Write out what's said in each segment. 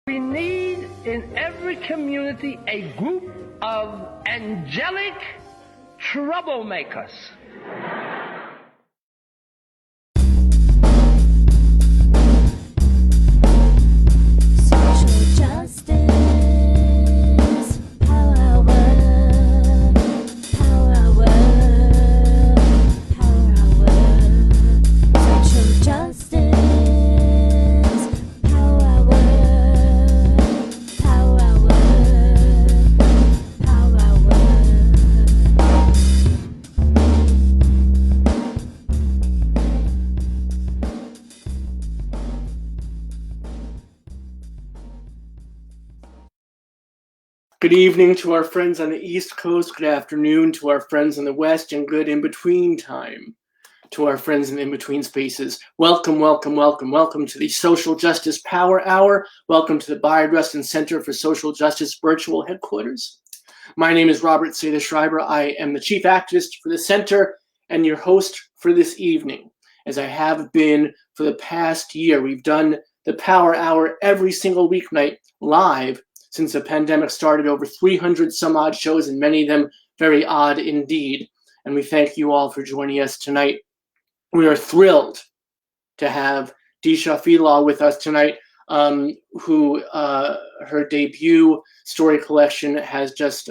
We need in every community a group of angelic troublemakers. Social justice, power word, power word, power word. Social justice, power word, power word, power word. Good evening to our friends on the East Coast. Good afternoon to our friends on the West, and good in-between time to our friends in the in-between spaces. Welcome, welcome, welcome, welcome to the Social Justice Power Hour. Welcome to the Bayard Rustin Center for Social Justice virtual headquarters. My name is Robt Seda-Schreiber. I am the chief activist for the center and your host for this evening, as I have been for the past year. We've done the Power Hour every single weeknight live since the pandemic started, over 300 some odd shows, and many of them very odd indeed. And we thank you all for joining us tonight. We are thrilled to have Deesha Philyaw with us tonight, who her debut story collection has just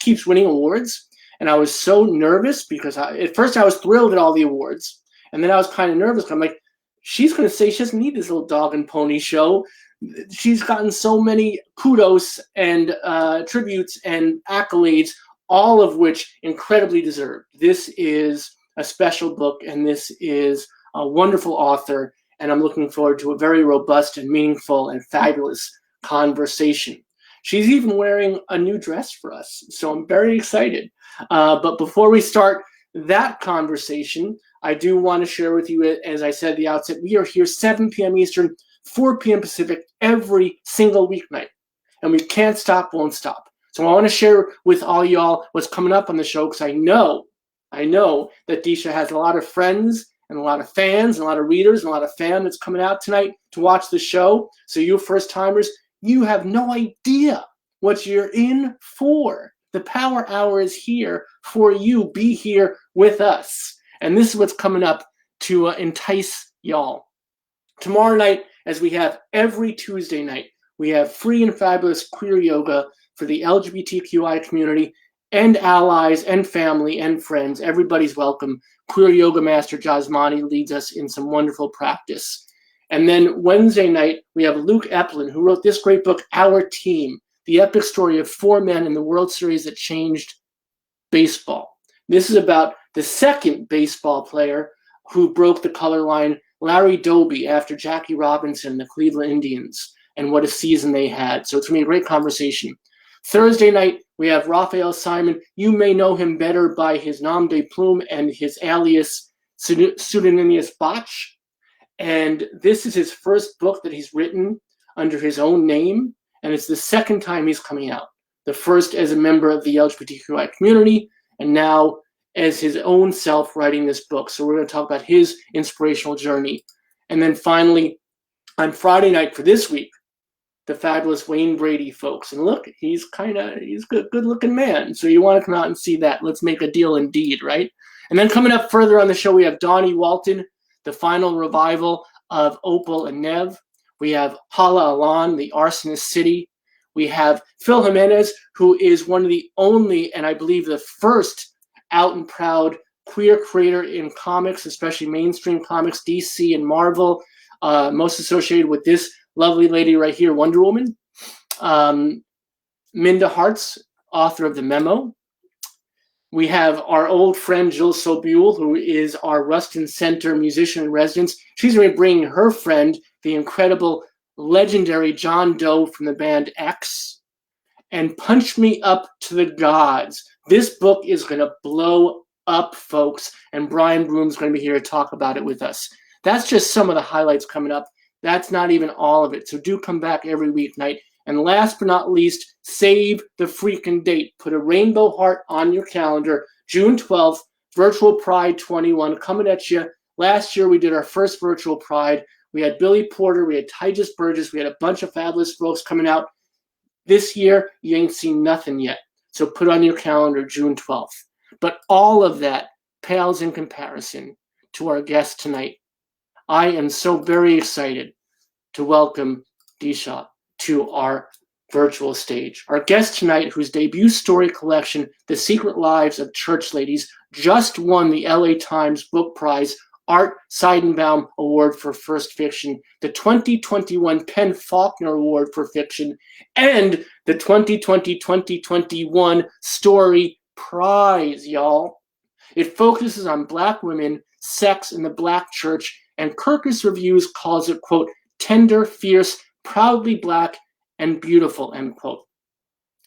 keeps winning awards. And I was so nervous because at first I was thrilled at all the awards, and then I was kind of nervous. I'm like, she's going to say she doesn't need this little dog and pony show. She's gotten so many kudos and tributes and accolades, all of which incredibly deserved. This is a special book, and this is a wonderful author, and I'm looking forward to a very robust and meaningful and fabulous conversation. She's even wearing a new dress for us, so I'm very excited. But before we start that conversation, I do want to share with you, as I said at the outset, we are here 7 p.m. Eastern, 4 p.m. Pacific every single weeknight, and we can't stop, won't stop. So I want to share with all y'all what's coming up on the show, because I know that Deesha has a lot of friends and a lot of fans and a lot of readers and a lot of fam that's coming out tonight to watch the show. So you first timers, you have no idea what you're in for. The Power Hour is here for you. Be here with us. And this is what's coming up to entice y'all. Tomorrow night, as we have every Tuesday night, we have free and fabulous queer yoga for the LGBTQI community and allies and family and friends. Everybody's welcome. Queer yoga master Jasmani leads us in some wonderful practice. And then Wednesday night, we have Luke Eplin, who wrote this great book, Our Team, the epic story of 4 men in the World Series that changed baseball. This is about the second baseball player who broke the color line, Larry Doby, after Jackie Robinson, the Cleveland Indians, and what a season they had. So it's going to be a great conversation. Thursday night, we have Raphael Simon. You may know him better by his nom de plume and his alias pseudonymous Botch. And this is his first book that he's written under his own name, and it's the second time he's coming out. The first as a member of the LGBTQI community, and now as his own self writing this book. So we're going to talk about his inspirational journey. And then finally, on Friday night for this week, the fabulous Wayne Brady, folks. And look, he's a good looking man. So you want to come out and see that. Let's make a deal indeed, right? And then coming up further on the show, we have Donnie Walton, the final revival of Opal and Nev. We have Hala Alan, the Arsonist City. We have Phil Jimenez, who is one of the only, and I believe the first, out and proud queer creator in comics, especially mainstream comics, DC and Marvel, most associated with this lovely lady right here, Wonder Woman. Minda Hartz, author of The Memo. We have our old friend Jill Sobule, who is our Rustin Center musician in residence. She's going to be bringing her friend, the incredible, legendary John Doe from the band X, and Punch Me Up to the Gods. This book is going to blow up, folks, and Brian Broom's going to be here to talk about it with us. That's just some of the highlights coming up. That's not even all of it. So do come back every weeknight. And last but not least, save the freaking date. Put a rainbow heart on your calendar. June 12th, Virtual Pride 21 coming at you. Last year we did our first Virtual Pride. We had Billy Porter, we had Tygus Burgess, we had a bunch of fabulous folks coming out. This year, you ain't seen nothing yet. So put on your calendar June 12th. But all of that pales in comparison to our guest tonight. I am so very excited to welcome Deesha to our virtual stage. Our guest tonight, whose debut story collection, The Secret Lives of Church Ladies, just won the LA Times Book Prize Art Seidenbaum Award for First Fiction, the 2021 Penn Faulkner Award for Fiction, and the 2020-2021 Story Prize, y'all. It focuses on Black women, sex in the Black church, and Kirkus Reviews calls it, quote, tender, fierce, proudly Black, and beautiful, end quote.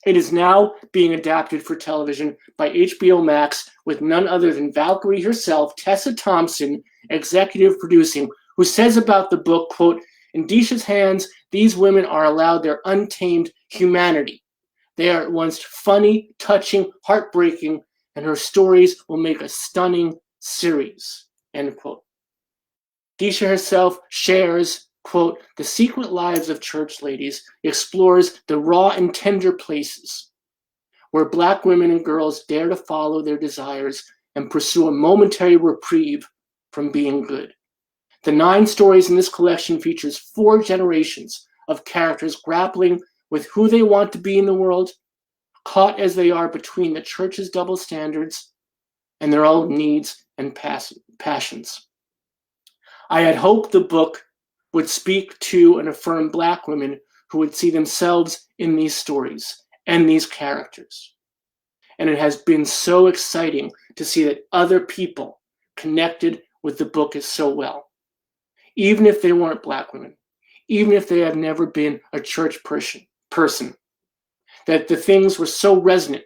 It is now being adapted for television by HBO Max with none other than Valkyrie herself, Tessa Thompson, executive producing, who says about the book, quote, in Deesha's hands, these women are allowed their untamed humanity. They are at once funny, touching, heartbreaking, and her stories will make a stunning series, end quote. Deesha herself shares, quote, The Secret Lives of Church Ladies explores the raw and tender places where Black women and girls dare to follow their desires and pursue a momentary reprieve from being good. The 9 stories in this collection features 4 generations of characters grappling with who they want to be in the world, caught as they are between the church's double standards and their own needs and passions. I had hoped the book would speak to and affirm Black women who would see themselves in these stories and these characters. And it has been so exciting to see that other people connected with the book so well. Even if they weren't Black women, even if they have never been a church person, that the things were so resonant.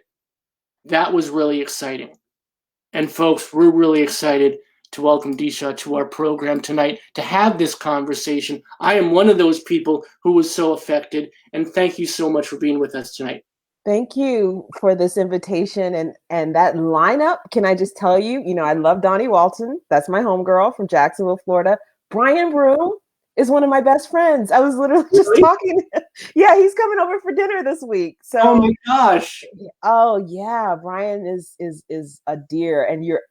That was really exciting. And folks, we're really excited to welcome Deesha to our program tonight to have this conversation. I am one of those people who was so affected, and thank you so much for being with us tonight. Thank you for this invitation and that lineup. Can I just tell you, I love Donnie Walton. That's my homegirl from Jacksonville, Florida. Brian Broom is one of my best friends. I was literally just talking. Yeah, he's coming over for dinner this week. So, oh my gosh. Oh yeah, Brian is a dear,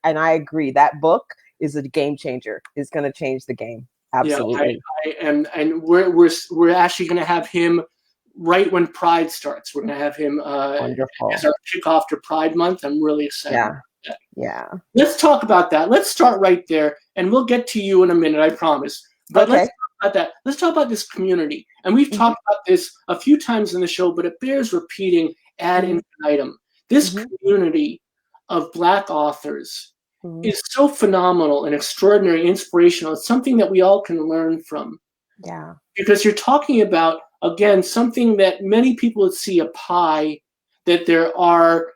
and I agree. That book is a game changer. It's going to change the game. Absolutely. Yeah, I am, and we're actually going to have him right when Pride starts. We're going to have him as our kickoff to Pride Month. I'm really excited. Yeah. Let's talk about that. Let's start right there, and we'll get to you in a minute, I promise. But let's talk about that. Let's talk about this community. And we've talked about this a few times in the show, but it bears repeating ad infinitum. This community of Black authors is so phenomenal and extraordinary, inspirational. It's something that we all can learn from. Yeah. Because you're talking about, again, something that many people would see a pie that there are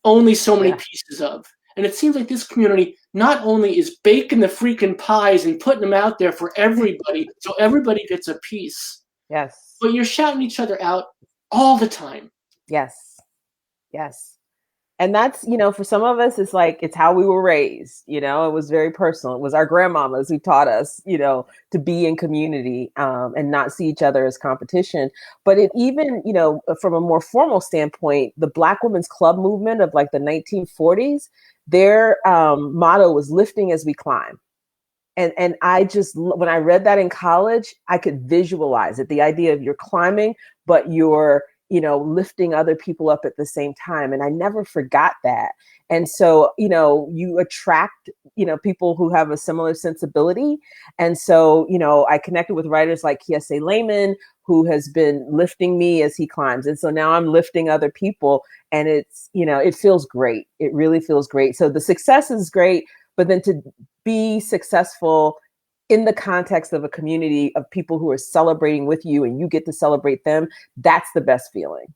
only so many pieces of. And it seems like this community not only is baking the freaking pies and putting them out there for everybody, so everybody gets a piece. Yes. But you're shouting each other out all the time. Yes. And that's, for some of us, it's like, it's how we were raised, it was very personal. It was our grandmamas who taught us, to be in community and not see each other as competition. But it even, from a more formal standpoint, the Black Women's Club movement of like the 1940s, their motto was lifting as we climb. And I just, when I read that in college, I could visualize it. The idea of you're climbing, but you're, lifting other people up at the same time. And I never forgot that. And so, you attract, people who have a similar sensibility. And so, I connected with writers like Kiese Layman, who has been lifting me as he climbs. And so now I'm lifting other people, and it's, it feels great. It really feels great. So the success is great, but then to be successful in the context of a community of people who are celebrating with you and you get to celebrate them, that's the best feeling.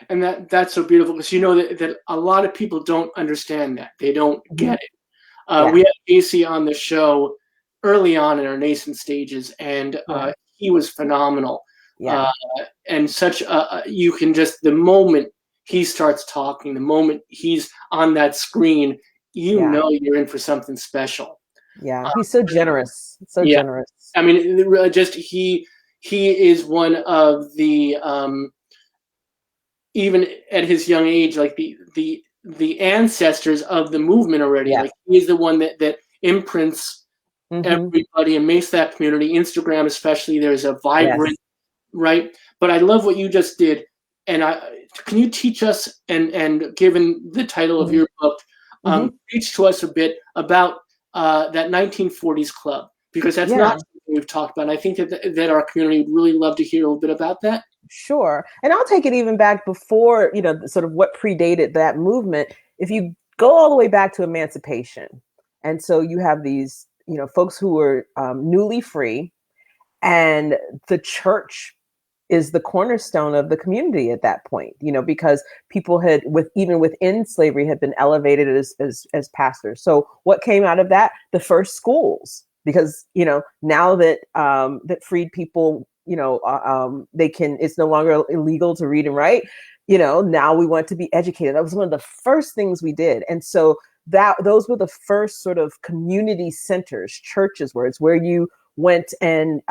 And that's so beautiful, because that a lot of people don't understand that. They don't get it. We had Casey on the show early on in our nascent stages, and he was phenomenal. And such you can just, the moment he starts talking, the moment he's on that screen, know you're in for something special. Yeah, he's so generous, so Yeah. generous. I mean, just he is one of the even at his young age, like the ancestors of the movement already. Yeah. Like he's the one that imprints everybody and makes that community. Instagram, especially, there's a vibrant, right? But I love what you just did, and can you teach us and given the title of your book, teach to us a bit about that 1940s club, because that's not something we've talked about. And I think that our community would really love to hear a little bit about that. Sure. And I'll take it even back before, sort of what predated that movement. If you go all the way back to emancipation, and so you have these, folks who were newly free, and the church is the cornerstone of the community at that point, because people had even within slavery had been elevated as pastors. So what came out of that? The first schools, because, now that that freed people, they can, it's no longer illegal to read and write, now we want to be educated. That was one of the first things we did. And so those were the first sort of community centers, churches, where it's where you went and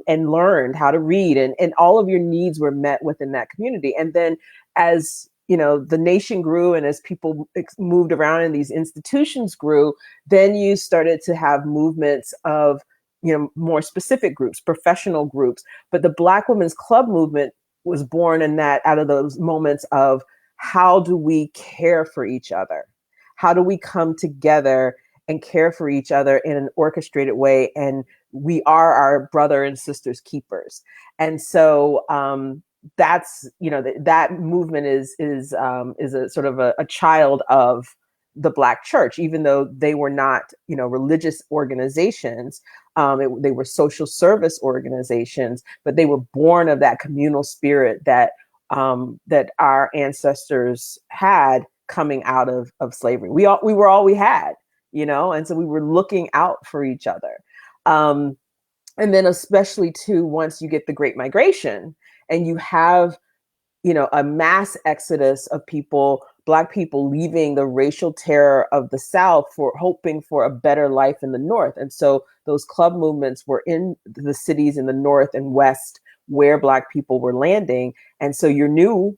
learned how to read, and all of your needs were met within that community. And then as the nation grew, and as people moved around and these institutions grew, then you started to have movements of more specific groups, professional groups. But the Black Women's Club movement was born out of those moments of, how do we care for each other? How do we come together and care for each other in an orchestrated way? And we are our brother and sisters keepers. And so that's, that movement is a sort of a child of the Black church, even though they were not, religious organizations. They were social service organizations, but they were born of that communal spirit that our ancestors had coming out of slavery. We were all we had, and so we were looking out for each other. And then especially too, once you get the Great Migration and you have, a mass exodus of people, Black people leaving the racial terror of the South for hoping for a better life in the North. And so those club movements were in the cities in the North and West where Black people were landing. And so you're new,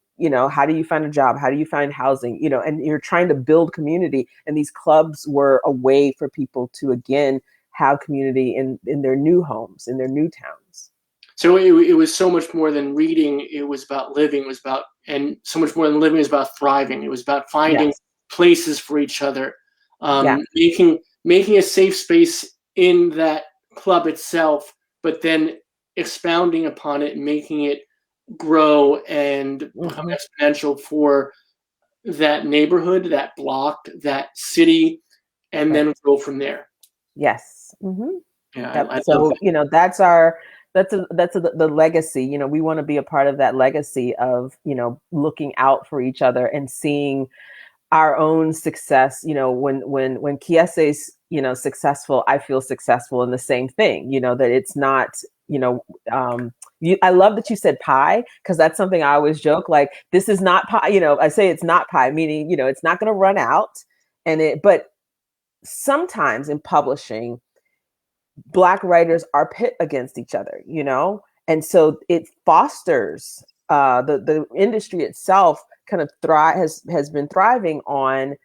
how do you find a job? How do you find housing? And you're trying to build community. And these clubs were a way for people to, again, have community in their new homes, in their new towns. So it was so much more than reading. It was about living. It was about, and so much more than living, it was about thriving. It was about finding places for each other, making a safe space in that club itself, but then expounding upon it and making it grow and become exponential for that neighborhood, that block, that city, and then go from there. Yes. Yeah, I so love that. that's the legacy. We want to be a part of that legacy of looking out for each other and seeing our own success. When Kiese's successful, I feel successful in the same thing. That it's not I love that you said pie, because that's something I always joke, like, this is not pie. I say it's not pie, meaning it's not going to run out. But sometimes in publishing, Black writers are pit against each other, and so it fosters the industry itself kind of has been thriving on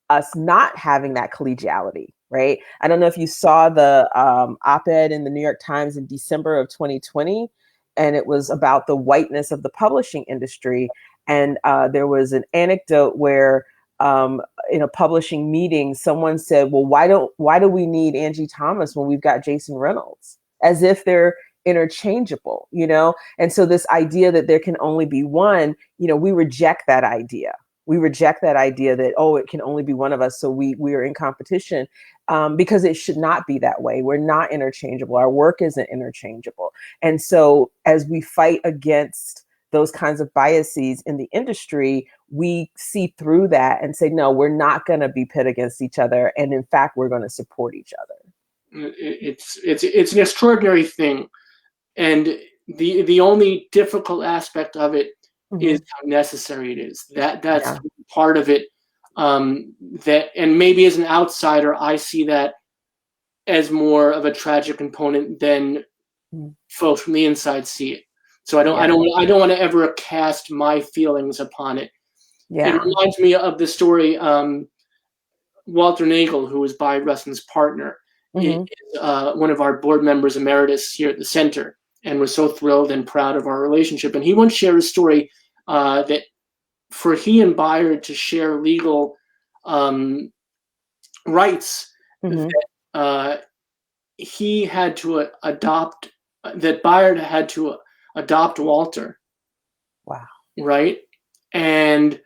us not having that collegiality, right? I don't know if you saw the op-ed in the New York Times in December of 2020, and it was about the whiteness of the publishing industry. And there was an anecdote where in a publishing meeting, someone said, well, why do we need Angie Thomas when we've got Jason Reynolds? As if they're interchangeable, And so this idea that there can only be one, we reject that idea. We reject that idea that, it can only be one of us, so we are in competition, because it should not be that way. We're not interchangeable. Our work isn't interchangeable. And so as we fight against those kinds of biases in the industry, we see through that and say, no, we're not going to be pit against each other. And in fact, we're going to support each other. It's an extraordinary thing. And the only difficult aspect of it is how necessary it is. That's part of it. That, and maybe as an outsider, I see that as more of a tragic component than folks from the inside see it. So I don't want to ever cast my feelings upon it. It reminds me of the story. Walter Nagel, who was Bayard Rustin's partner, is one of our board members emeritus here at the center, and was so thrilled and proud of our relationship. And he once shared a story that for he and Bayard to share legal rights, that he had to adopt, that Bayard had to adopt Walter. Wow. Right? And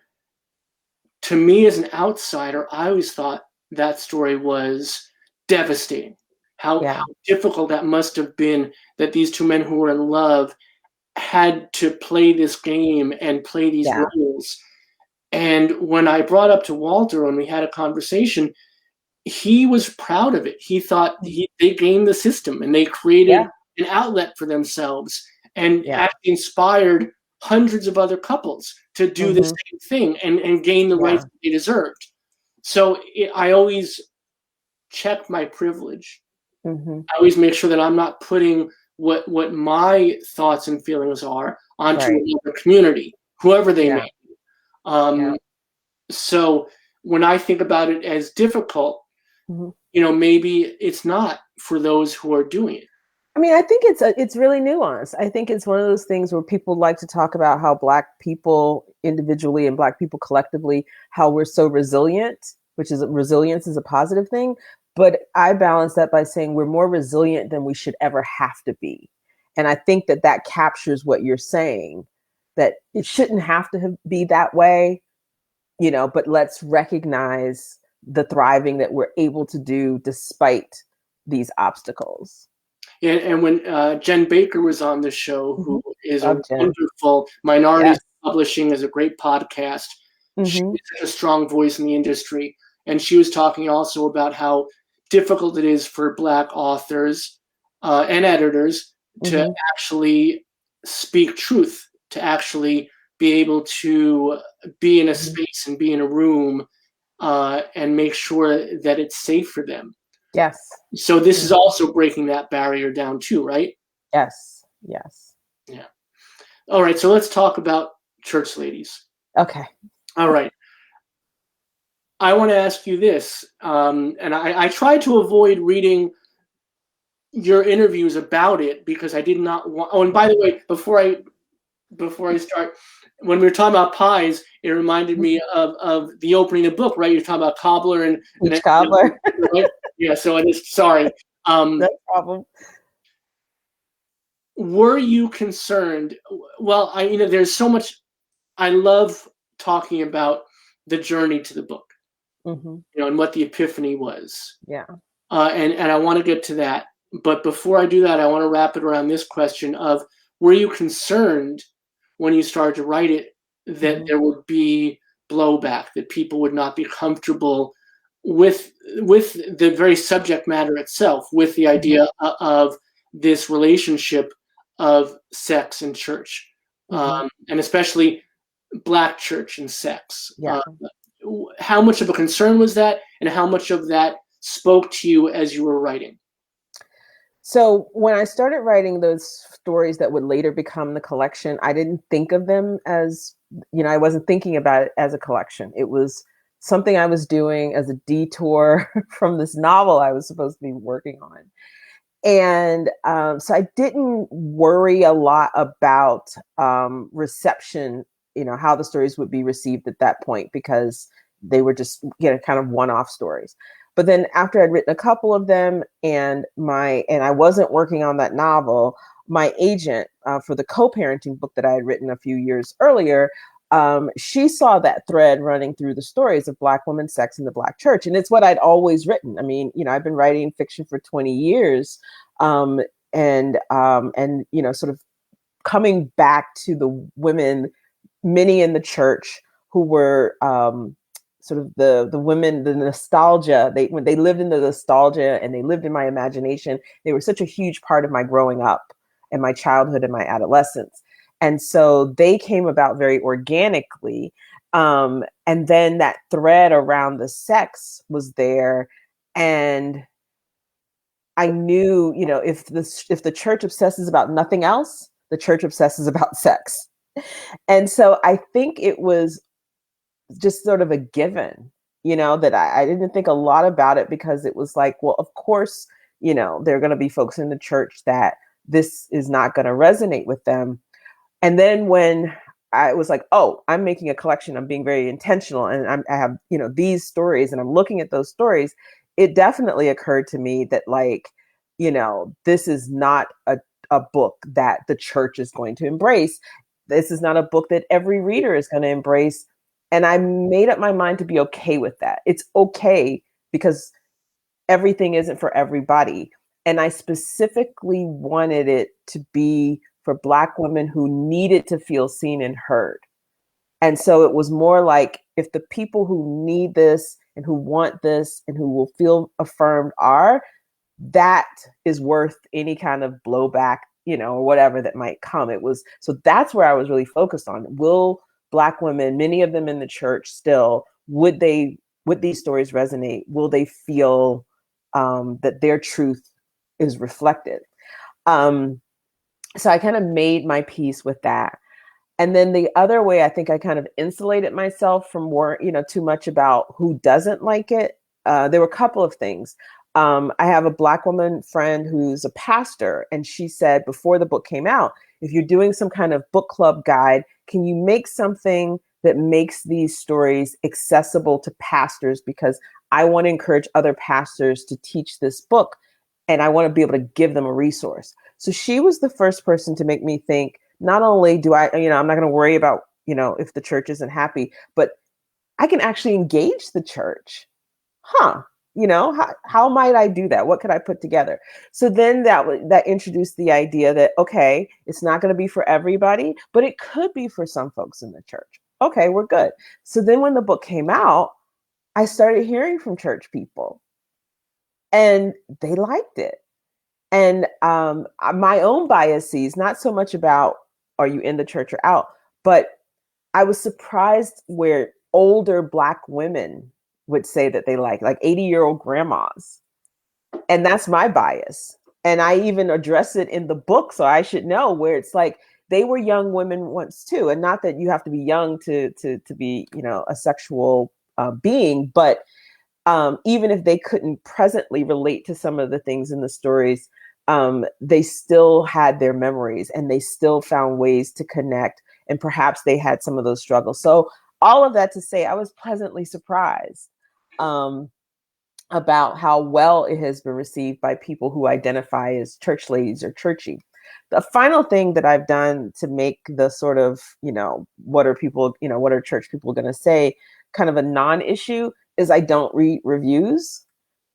to me as an outsider, I always thought that story was devastating. How difficult that must have been, that these two men who were in love had to play this game and play these roles. And when I brought up to Walter, when we had a conversation, he was proud of it. He thought they gamed the system and they created an outlet for themselves, and actually inspired hundreds of other couples to do the same thing and gain the rights that they deserved. So I always check my privilege. I always make sure that I'm not putting what my thoughts and feelings are onto another community, whoever they may be. So when I think about it as difficult, maybe it's not for those who are doing it. I mean, I think it's really nuanced. I think it's one of those things where people like to talk about how Black people individually and Black people collectively, how we're so resilient, which is resilience is a positive thing. But I balance that by saying we're more resilient than we should ever have to be. And I think that captures what you're saying, that it shouldn't have to be that way, but let's recognize the thriving that we're able to do despite these obstacles. And when Jen Baker was on the show, who is a wonderful Minorities Publishing, is a great podcast. She's a strong voice in the industry. And she was talking also about how difficult it is for Black authors and editors to actually speak truth, to actually be able to be in a space and be in a room and make sure that it's safe for them. Yes. So this is also breaking that barrier down too, right? Yes. Yeah. All right. So let's talk about Church Ladies. Okay. All right. I want to ask you this, and I tried to avoid reading your interviews about it because I did not want. Oh, and by the way, before I start, when we were talking about pies, it reminded me of the opening of the book, right? You're talking about cobbler and cobbler. Right? Yeah. So I just sorry. No problem. Were you concerned? Well, there's so much. I love talking about the journey to the book. And what the epiphany was. Yeah. And I want to get to that. But before I do that, I want to wrap it around this question of, were you concerned when you started to write it that there would be blowback, that people would not be comfortable with the very subject matter itself, with the idea of this relationship of sex and church, and especially Black church and sex? How much of a concern was that, and how much of that spoke to you as you were writing? So when I started writing those stories that would later become the collection, I didn't think of them as, I wasn't thinking about it as a collection. It was something I was doing as a detour from this novel I was supposed to be working on. And so I didn't worry a lot about reception, how the stories would be received at that point, because they were just, kind of one-off stories. But then after I'd written a couple of them and I wasn't working on that novel, my agent for the co-parenting book that I had written a few years earlier, she saw that thread running through the stories of Black women, sex, and the Black church. And it's what I'd always written. I mean, I've been writing fiction for 20 years. And sort of coming back to the women, many in the church who were sort of the women, the nostalgia, when they lived in the nostalgia and they lived in my imagination, they were such a huge part of my growing up and my childhood and my adolescence. And so they came about very organically. And then that thread around the sex was there. And I knew, if the church obsesses about nothing else, the church obsesses about sex. And so I think it was just sort of a given, that I didn't think a lot about it, because it was like, well, of course, there are going to be folks in the church that this is not going to resonate with them. And then when I was like, oh, I'm making a collection, I'm being very intentional, and I have, these stories, and I'm looking at those stories, it definitely occurred to me that, like, this is not a book that the church is going to embrace. This is not a book that every reader is going to embrace. And I made up my mind to be okay with that. It's okay, because everything isn't for everybody. And I specifically wanted it to be for Black women who needed to feel seen and heard. And so it was more like, if the people who need this and who want this and who will feel affirmed are, that is worth any kind of blowback, or whatever that might come. So that's where I was really focused on. Will Black women, many of them in the church still, would these stories resonate? Will they feel that their truth is reflected? So I kind of made my peace with that. And then the other way, I think I kind of insulated myself from more, too much about who doesn't like it. There were a couple of things. I have a Black woman friend who's a pastor, and she said before the book came out, if you're doing some kind of book club guide, can you make something that makes these stories accessible to pastors? Because I want to encourage other pastors to teach this book, and I want to be able to give them a resource. So she was the first person to make me think, not only do I, I'm not going to worry about, if the church isn't happy, but I can actually engage the church. How might I do that? What could I put together? So then that introduced the idea that, okay, it's not going to be for everybody, but it could be for some folks in the church. Okay, we're good. So then when the book came out, I started hearing from church people, and they liked it. And my own biases, not so much about are you in the church or out, but I was surprised where older Black women would say that they like 80-year-old grandmas. And that's my bias. And I even address it in the book, so I should know, where it's like, they were young women once too. And not that you have to be young to be, a sexual being, but even if they couldn't presently relate to some of the things in the stories, they still had their memories, and they still found ways to connect. And perhaps they had some of those struggles. So all of that to say, I was pleasantly surprised about how well it has been received by people who identify as church ladies or churchy. The final thing that I've done to make the sort of, what are church people going to say, kind of a non-issue, is I don't read reviews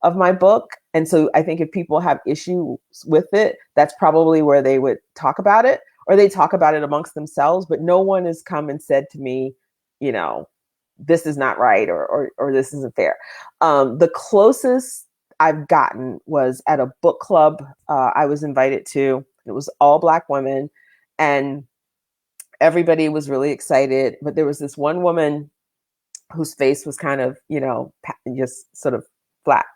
of my book. And so I think if people have issues with it, that's probably where they would talk about it, or they talk about it amongst themselves. But no one has come and said to me, this is not right, or this isn't fair. The closest I've gotten was at a book club I was invited to. It was all Black women, and everybody was really excited. But there was this one woman whose face was kind of, just sort of flat.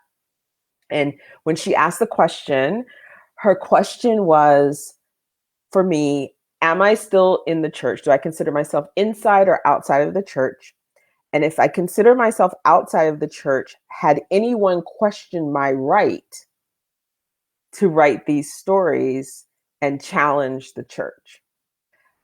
And when she asked the question, her question was, for me, am I still in the church? Do I consider myself inside or outside of the church? And if I consider myself outside of the church, had anyone questioned my right to write these stories and challenge the church?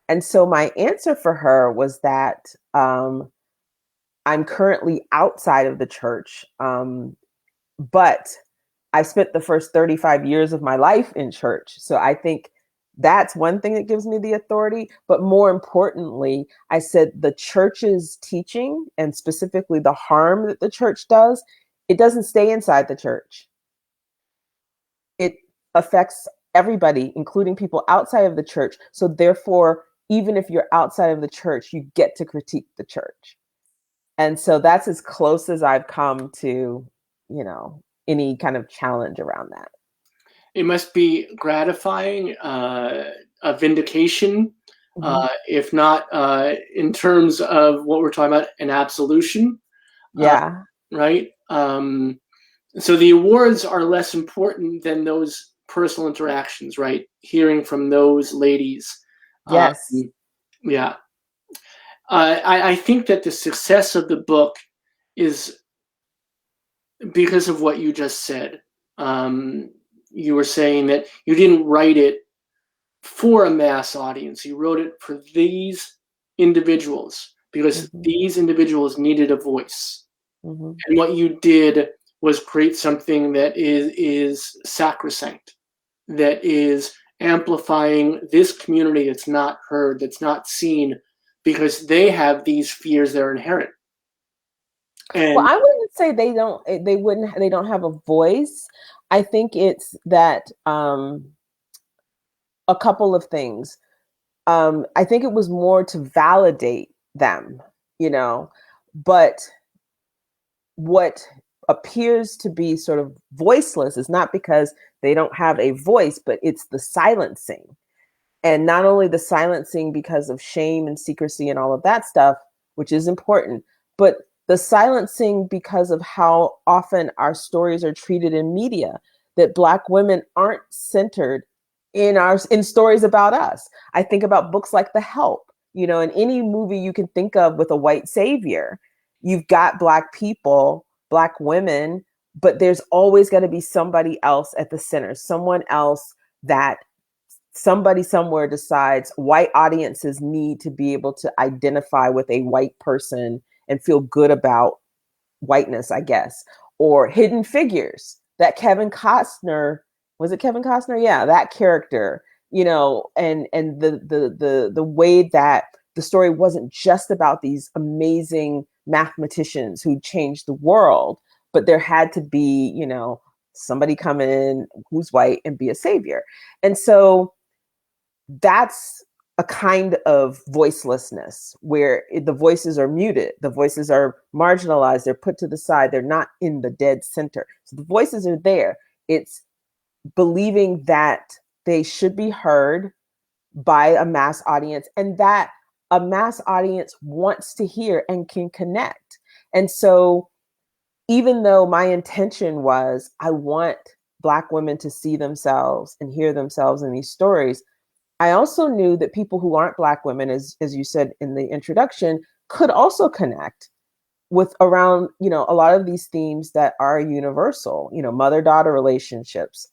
And so my answer for her was that I'm currently outside of the church, but I spent the first 35 years of my life in church. So I think that's one thing that gives me the authority. But more importantly, I said the church's teaching, and specifically the harm that the church does, it doesn't stay inside the church. It affects everybody, including people outside of the church. So therefore, even if you're outside of the church, you get to critique the church. And so that's as close as I've come to, any kind of challenge around that. It must be gratifying, a vindication, if not in terms of what we're talking about, an absolution. Yeah. Right. So the awards are less important than those personal interactions, right? Hearing from those ladies. Yes. Yeah. I think that the success of the book is because of what you just said. You were saying that you didn't write it for a mass audience. You wrote it for these individuals because Mm-hmm. these individuals needed a voice. Mm-hmm. And what you did was create something that is sacrosanct, that is amplifying this community that's not heard, that's not seen, because they have these fears that are inherent. Well, And I wouldn't say they don't have a voice. I think it's that a couple of things. I think it was more to validate them, you know, but what appears to be sort of voiceless is not because they don't have a voice, but it's the silencing. And not only the silencing because of shame and secrecy and all of that stuff, which is important, but the silencing because of how often our stories are treated in media, that Black women aren't centered in stories about us. I think about books like The Help, you know, in any movie you can think of with a white savior, you've got Black people, Black women, but there's always going to be somebody else at the center, someone else that somebody somewhere decides white audiences need to be able to identify with a white person and feel good about whiteness, I guess. Or Hidden Figures, that Kevin Costner, was it Kevin Costner? Yeah, that character, you know, and the way that the story wasn't just about these amazing mathematicians who changed the world, but there had to be, you know, somebody come in who's white and be a savior. And so that's a kind of voicelessness where the voices are muted, the voices are marginalized, they're put to the side, they're not in the dead center. So the voices are there. It's believing that they should be heard by a mass audience and that a mass audience wants to hear and can connect. And so even though my intention was I want Black women to see themselves and hear themselves in these stories, I also knew that people who aren't Black women, as you said in the introduction, could also connect with around, you know, a lot of these themes that are universal, you know, mother-daughter relationships,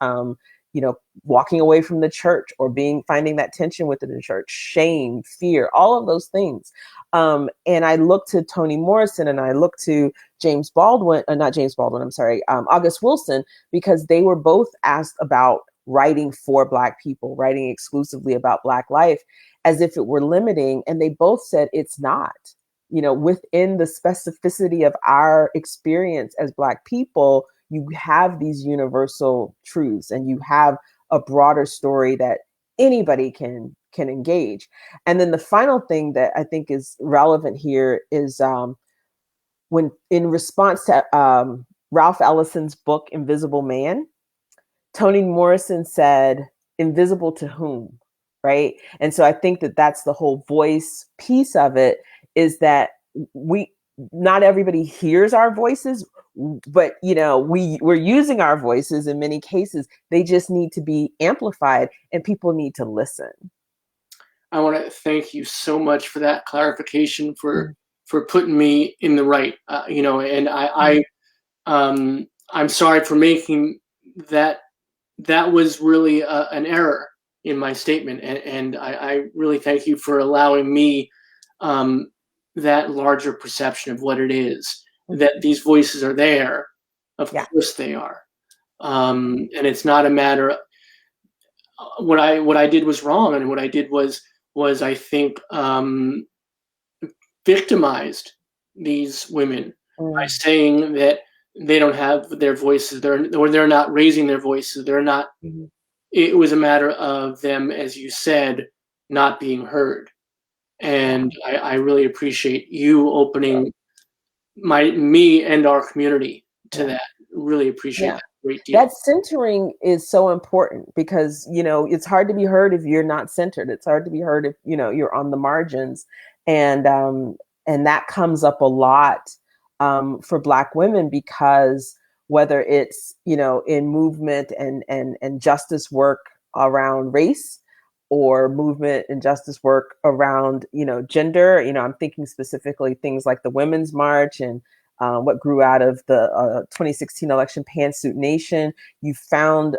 you know, walking away from the church or finding that tension within the church, shame, fear, all of those things. And I look to Toni Morrison and I look to James Baldwin, not James Baldwin, I'm sorry, August Wilson, because they were both asked about writing for Black people, writing exclusively about Black life as if it were limiting. And they both said it's not. You know, within the specificity of our experience as Black people, you have these universal truths and you have a broader story that anybody can engage. And then the final thing that I think is relevant here is when in response to Ralph Ellison's book, Invisible Man, Toni Morrison said, invisible to whom? Right. And so I think that that's the whole voice piece of it, is that not everybody hears our voices, but you know, we're using our voices in many cases. They just need to be amplified and people need to listen. I want to thank you so much for that clarification, for putting me in the right, you know, and I'm sorry for making that. That was really an error in my statement, and I really thank you for allowing me that larger perception of what it is, that these voices are there. Of course they are, and it's not a matter of what I did was wrong, and what I did was I think victimized these women by saying that they don't have their voices, they're not raising their voices, they're not. It was a matter of them, as you said, not being heard. And I really appreciate you opening me and our community to that. Really appreciate that a great deal. That centering is so important because, you know, it's hard to be heard if you're not centered. It's hard to be heard if, you know, you're on the margins. And that comes up a lot for Black women because whether it's, in movement and justice work around race, or movement and justice work around, gender. I'm thinking specifically things like the Women's March and what grew out of the 2016 election, Pantsuit Nation. You found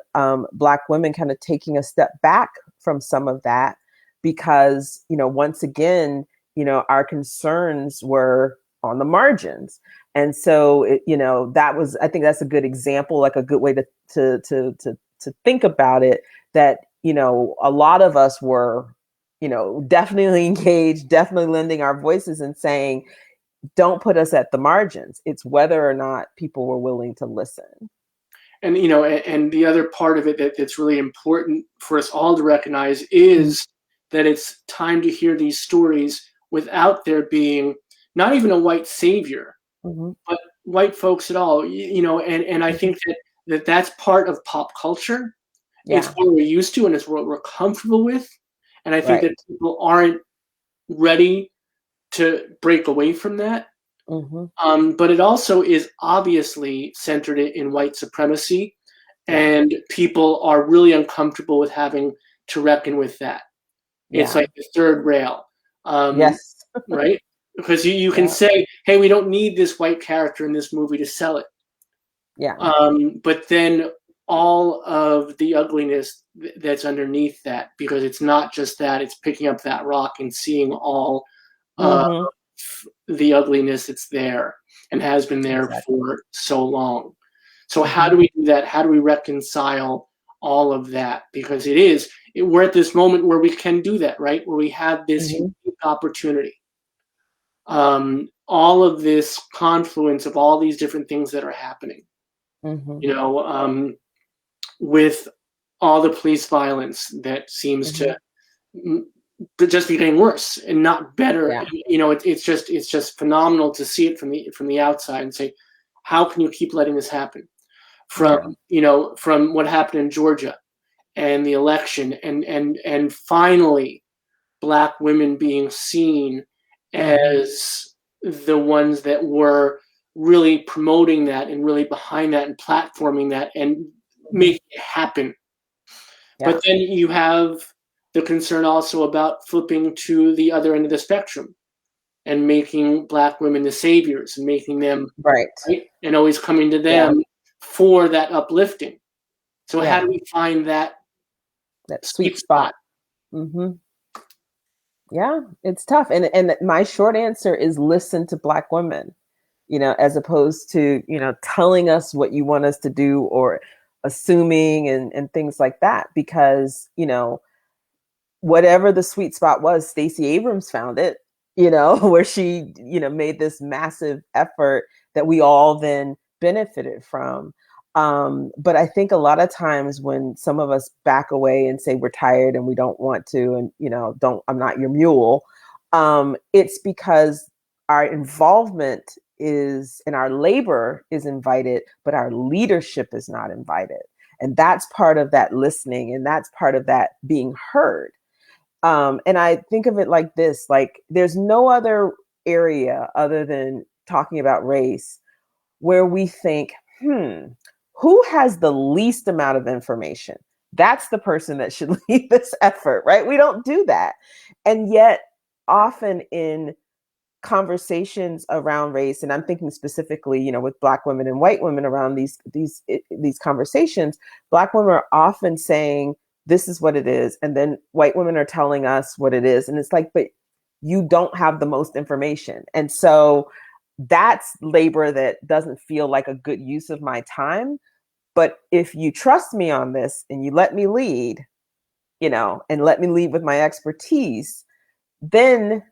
Black women kind of taking a step back from some of that because, once again, our concerns were on the margins. And so, I think that's a good example, like a good way to think about it, that, a lot of us were, definitely engaged, definitely lending our voices and saying, don't put us at the margins. It's whether or not people were willing to listen. And, and the other part of it that's really important for us all to recognize is that it's time to hear these stories without there being not even a white savior, but white folks at all, and I think that's part of pop culture. Yeah. It's what we're used to and it's what we're comfortable with. And I think that people aren't ready to break away from that. But it also is obviously centered in white supremacy, and people are really uncomfortable with having to reckon with that. It's like the third rail. Yes. Right? Because you can say, hey, we don't need this white character in this movie to sell it. Yeah. But then all of the ugliness that's underneath that, because it's not just that, it's picking up that rock and seeing all the ugliness that's there and has been there for so long. So how do we do that? How do we reconcile all of that? Because we're at this moment where we can do that, right? Where we have this unique opportunity. All of this confluence of all these different things that are happening, with all the police violence that seems to just be getting worse and not better. It's just phenomenal to see it from the outside and say, how can you keep letting this happen? From what happened in Georgia and the election, and finally Black women being seen as the ones that were really promoting that and really behind that and platforming that and making it happen. But then you have the concern also about flipping to the other end of the spectrum and making Black women the saviors and making them right and always coming to them for that uplifting. So how do we find that sweet spot? Yeah, it's tough. And my short answer is listen to Black women, as opposed to, telling us what you want us to do or assuming and things like that. Because, whatever the sweet spot was, Stacey Abrams found it, where she, made this massive effort that we all then benefited from. But I think a lot of times when some of us back away and say we're tired and we don't want to, and, I'm not your mule, it's because our involvement and our labor is invited, but our leadership is not invited. And that's part of that listening, and that's part of that being heard. And I think of it like this, like there's no other area other than talking about race where we think, who has the least amount of information? That's the person that should lead this effort, right? We don't do that. And yet often in conversations around race, and I'm thinking specifically, with Black women and white women around these conversations, Black women are often saying, this is what it is. And then white women are telling us what it is. And it's like, but you don't have the most information. And so that's labor that doesn't feel like a good use of my time. But if you trust me on this and you let me lead, and let me lead with my expertise, then,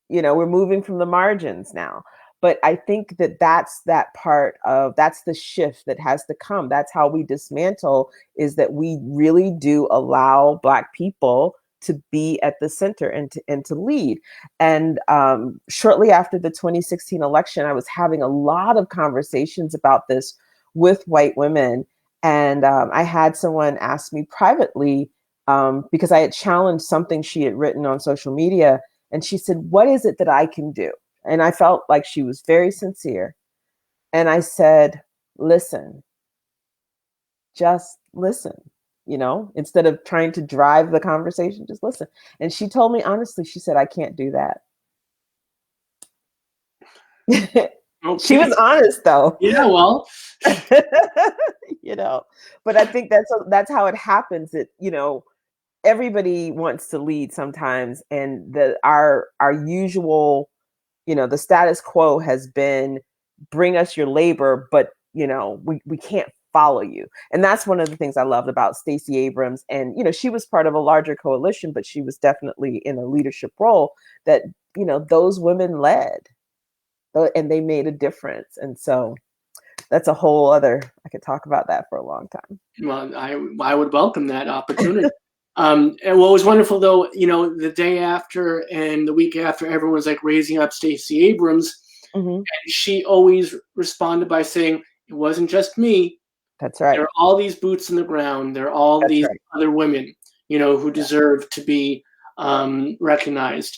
we're moving from the margins now. But I think that's the shift that has to come. That's how we dismantle, is that we really do allow Black people to be at the center and to lead. And shortly after the 2016 election, I was having a lot of conversations about this with white women. And I had someone ask me privately, because I had challenged something she had written on social media. And she said, what is it that I can do? And I felt like she was very sincere. And I said, listen. Just listen, instead of trying to drive the conversation, just listen. And she told me honestly, she said, I can't do that. Okay. She was honest though. Yeah, well, but I think that's how it happens. Everybody wants to lead sometimes, and our usual, the status quo has been bring us your labor, but we can't follow you. And that's one of the things I loved about Stacey Abrams. And she was part of a larger coalition, but she was definitely in a leadership role that those women led, and they made a difference. And so that's a whole other, I could talk about that for a long time. Well, I would welcome that opportunity. And what was wonderful, though, the day after and the week after, everyone was like raising up Stacey Abrams, and she always responded by saying, "It wasn't just me. That's right. There are all these boots in the ground. There are all these other women, who deserve to be recognized."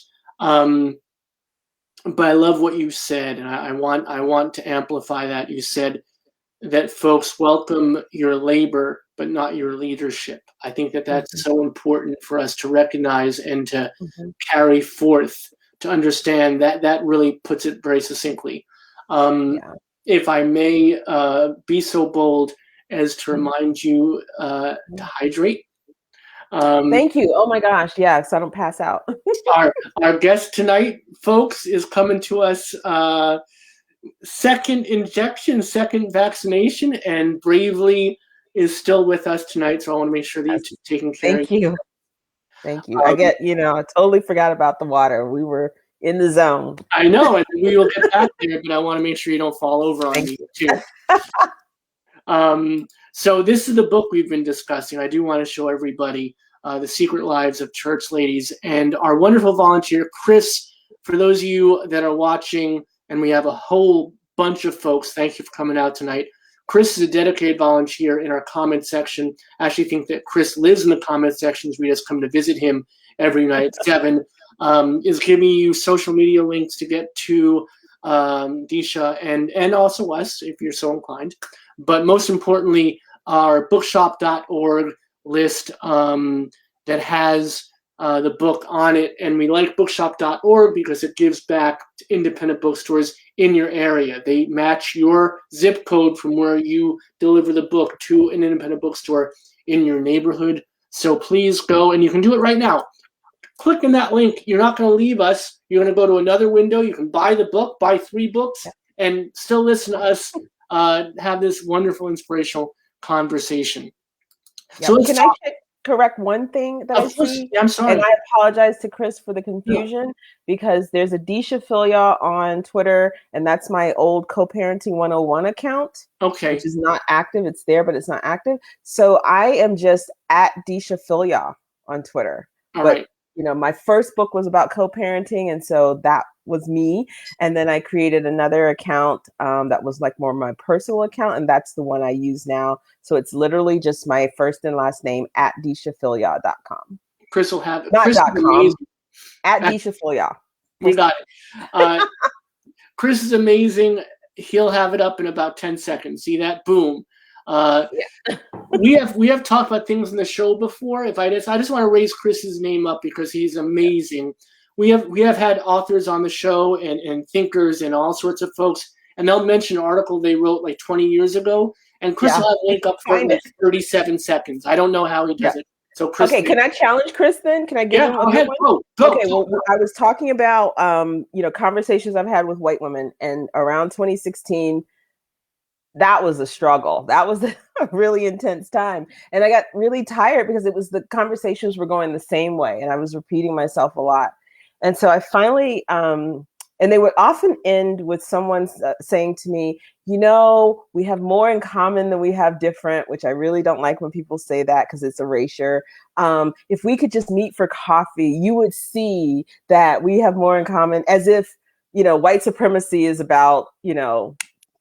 But I love what you said, and I want to amplify that. You said that folks welcome your labor, but not your leadership. I think that that's so important for us to recognize and to carry forth, to understand that really puts it very succinctly. If I may be so bold as to remind you to hydrate. Thank you. Oh my gosh. Yeah. So I don't pass out. our guest tonight, folks, is coming to us second injection, second vaccination, and bravely is still with us tonight. So I want to make sure that you're taking care of you. Thank you. I totally forgot about the water. We were in the zone. I know, and we will get back there, but I want to make sure you don't fall over on me too. So this is the book we've been discussing. I do want to show everybody The Secret Lives of Church Ladies, and our wonderful volunteer, Chris. For those of you that are watching, and we have a whole bunch of folks, thank you for coming out tonight. Chris is a dedicated volunteer in our comment section. I actually think that Chris lives in the comment sections. We just come to visit him every night at 7. Is giving you social media links to get to Deesha and also us, if you're so inclined. But most importantly, our bookshop.org list that has the book on it. And we like bookshop.org because it gives back to independent bookstores in your area. They match your zip code from where you deliver the book to an independent bookstore in your neighborhood. So please go, and you can do it right now. Click on that link. You're not going to leave us. You're going to go to another window. You can buy the book, buy 3 books, and still listen to us have this wonderful, inspirational conversation. Yeah. So can I correct one thing that I see? Yeah, I'm sorry. And I apologize to Chris for the confusion because there's a Deesha Philyaw on Twitter, and that's my old Co-Parenting 101 account. Okay. Which is not active. It's there, but it's not active. So I am just at Deesha Philyaw on Twitter. All right. My first book was about co-parenting, and so that was me. And then I created another account that was like more my personal account, and that's the one I use now. So it's literally just my first and last name at DeeshaPhilyaw.com. Chris will have it. Not Chris .com. At Deesha Philyaw. We got it. Chris is amazing. He'll have it up in about 10 seconds. See that? Boom. We have talked about things in the show before. I just want to raise Chris's name up because he's amazing. We have had authors on the show and thinkers and all sorts of folks, and they'll mention an article they wrote like 20 years ago, and Chris will have a link up for like 37 seconds. I don't know how he does it. So Chris, can I challenge Chris then? Can I give him a good one? Go. Okay, well, I was talking about conversations I've had with white women, and around 2016. That was a struggle. That was a really intense time. And I got really tired because the conversations were going the same way and I was repeating myself a lot. And so I finally, and they would often end with someone saying to me, we have more in common than we have different, which I really don't like when people say that because it's erasure. If we could just meet for coffee, you would see that we have more in common, as if, white supremacy is about,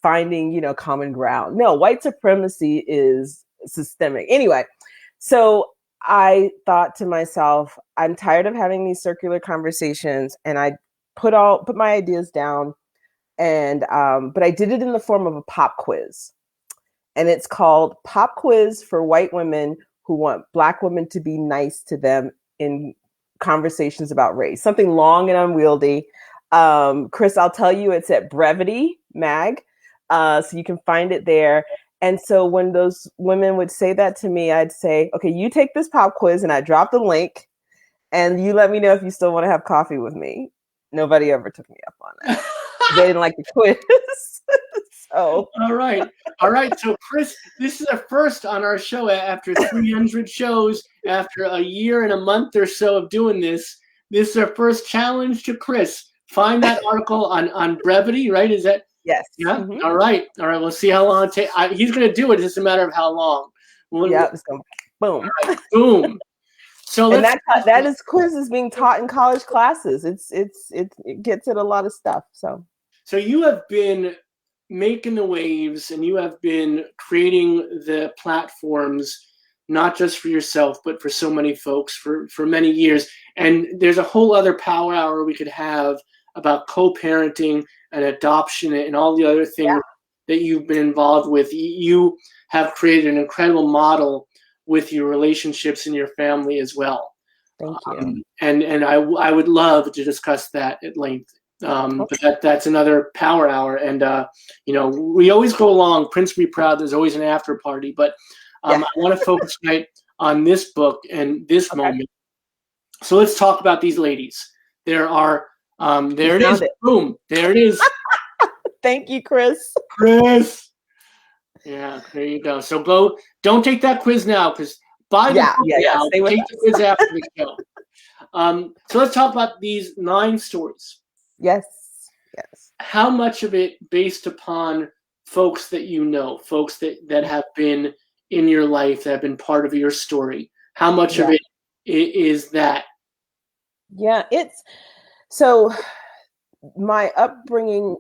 finding, common ground. No, white supremacy is systemic. Anyway, so I thought to myself, I'm tired of having these circular conversations, and I put my ideas down, and but I did it in the form of a pop quiz. and it's called Pop Quiz for White Women Who Want Black Women to Be Nice to Them in Conversations About Race. Something long and unwieldy. Chris, I'll tell you, it's at Brevity Mag, so you can find it there. And so when those women would say that to me, I'd say, okay, you take this pop quiz, and I drop the link, and you let me know if you still want to have coffee with me. Nobody ever took me up on that. They didn't like the quiz. So All right. So Chris, this is a first on our show after 300 shows, after a year and a month or so of doing this. This is our first challenge to Chris. Find that article on Brevity, right? Is that? yes. Yeah. Mhm. All right. We'll see how long it takes. He's going to do it. It's just a matter of how long. Yeah, it's going boom. Right, boom. So And that is quiz is being taught in college classes. It gets at a lot of stuff. So you have been making the waves, and you have been creating the platforms, not just for yourself, but for so many folks for many years. And there's a whole other power hour we could have about co-parenting and adoption and all the other things that you've been involved with. You have created an incredible model with your relationships and your family as well. Thank you. And I would love to discuss that at length. But that's another power hour. And, we always go along, Prince Be Proud, there's always an after party. But I want to focus tonight on this book and this moment. So let's talk about these ladies. There it is. Boom. There it is. Thank you, Chris. Yeah, there you go. So, Bo, don't take that quiz now, because buy the book now. Take the quiz after the show. So let's talk about these 9 stories. Yes. How much of it based upon folks that you know, folks that have been in your life, that have been part of your story? How much of it is that? Yeah, it's so my upbringing,